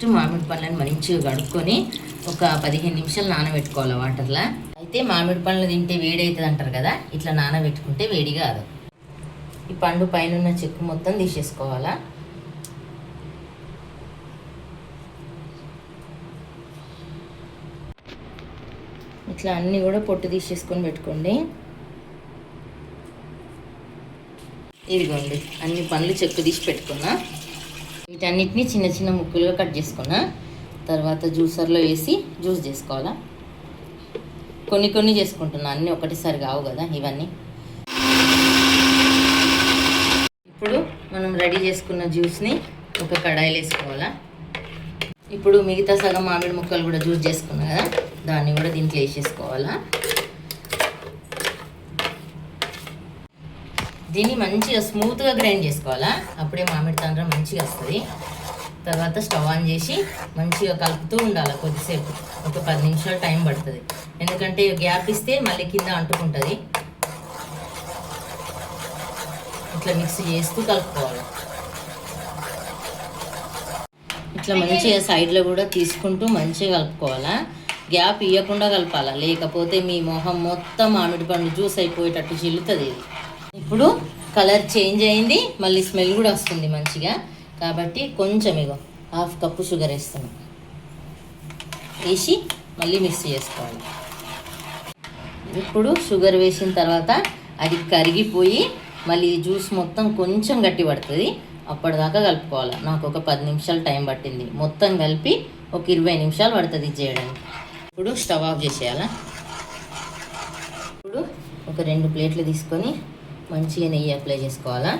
First మామిడి పండ్లను మంచిగా కడుక్కొని ఒక 15 నిమిషాలు నానబెట్టుకోవాలి వాటర్లో. అయితే మామిడి పండ్లు తింటే వేడి అవుతుంది అంటారు కదా, ఇట్లా నానబెట్టుకుంటే వేడి కాదు. ఈ పండు పైన ఉన్న చెక్కు మొత్తం తీసేసుకోవాలా. ఇట్లా అన్నీ కూడా పొట్టు తీసేసుకొని పెట్టుకోండి. ఇదిగోండి అన్ని పండ్లు చెక్కు తీసి పెట్టుకున్నా. వీటన్నిటిని చిన్న చిన్న ముక్కలుగా కట్ చేసుకున్నా. తర్వాత జ్యూసర్లో వేసి జ్యూస్ చేసుకోవాలా. కొన్ని కొన్ని చేసుకుంటున్నా, అన్నీ ఒకటిసారి కావు కదా ఇవన్నీ. ఇప్పుడు మనం రెడీ చేసుకున్న జ్యూస్ని ఒక కడాయిలో వేసుకోవాలా. ఇప్పుడు మిగతా సగం మామిడి ముక్కలు కూడా జ్యూస్ చేసుకున్నా కదా, దాన్ని కూడా దీంట్లో వేసేసుకోవాలా. దీన్ని మంచిగా స్మూత్గా గ్రైండ్ చేసుకోవాలా, అప్పుడే మామిడి తాండ్ర మంచిగా వస్తుంది. తర్వాత స్టవ్ ఆన్ చేసి మంచిగా కలుపుతూ ఉండాలి కొద్దిసేపు, ఒక 10 నిమిషాలు టైం పడుతుంది. ఎందుకంటే గ్యాప్ ఇస్తే మళ్ళీ కింద అంటుకుంటుంది. ఇట్లా మిక్స్ చేస్తూ కలుపుకోవాలి. ఇట్లా మంచిగా సైడ్లో కూడా తీసుకుంటూ మంచిగా కలుపుకోవాలా. గ్యాప్ ఇవ్వకుండా కలపాలా, లేకపోతే మీ మొహం మొత్తం మామిడి పండు జ్యూస్ అయిపోయేటట్టు చిల్లుతుంది ఇది. ఇప్పుడు కలర్ చేంజ్ అయింది, మళ్ళీ స్మెల్ కూడా వస్తుంది మంచిగా. కాబట్టి కొంచెం ఇగో 1/2 కప్పు షుగర్ వేస్తున్నాం. వేసి మళ్ళీ మిక్స్ చేసుకోవాలి. ఇప్పుడు షుగర్ వేసిన తర్వాత అది కరిగిపోయి మళ్ళీ జ్యూస్ మొత్తం కొంచెం గట్టి పడుతుంది. అప్పటిదాకా కలుపుకోవాలి. నాకు ఒక 10 నిమిషాలు టైం పట్టింది. మొత్తం కలిపి ఒక 20 నిమిషాలు పడుతుంది చేయడానికి. ఇప్పుడు స్టవ్ ఆఫ్ చేసేయాలా. ఇప్పుడు ఒక 2 ప్లేట్లు తీసుకొని మంచిగా నెయ్యి అప్లై చేసుకోవాలా.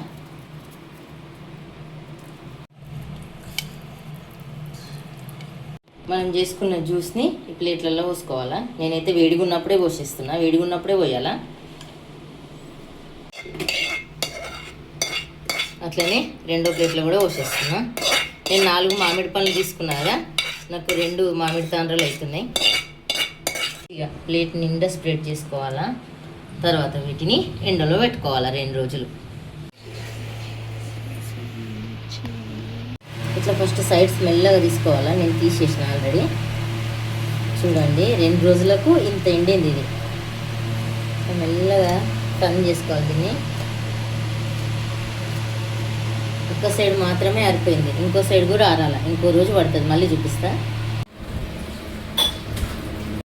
మనం చేసుకున్న జ్యూస్ని ఈ ప్లేట్లలో పోసుకోవాలా. నేనైతే వేడిగా ఉన్నప్పుడే పోసేస్తున్నా, వేడిగా ఉన్నప్పుడే పోయాలా. అట్లనే 2వ ప్లేట్లో కూడా పోసేస్తున్నా. నేను 4 మామిడి పండ్లు తీసుకున్నా కదా, నాకు 2 మామిడి తాండ్రలు అవుతున్నాయి. ఇక ప్లేట్ నిండా స్ప్రెడ్ చేసుకోవాలా. తర్వాత వీటిని ఎండలో పెట్టుకోవాలా 2 రోజులు. ఇట్లా ఫస్ట్ సైడ్స్ మెల్లగా తీసుకోవాలా. నేను తీసేసిన ఆల్రెడీ. చూడండి 2 రోజులకు ఇంత ఎండింది ఇది. మెల్లగా టర్న్ చేసుకోవాలి దీన్ని. ఒక్క సైడ్ మాత్రమే ఆరిపోయింది, ఇంకో సైడ్ కూడా ఆరాల. ఇంకో రోజు పడుతుంది, మళ్ళీ చూపిస్తా.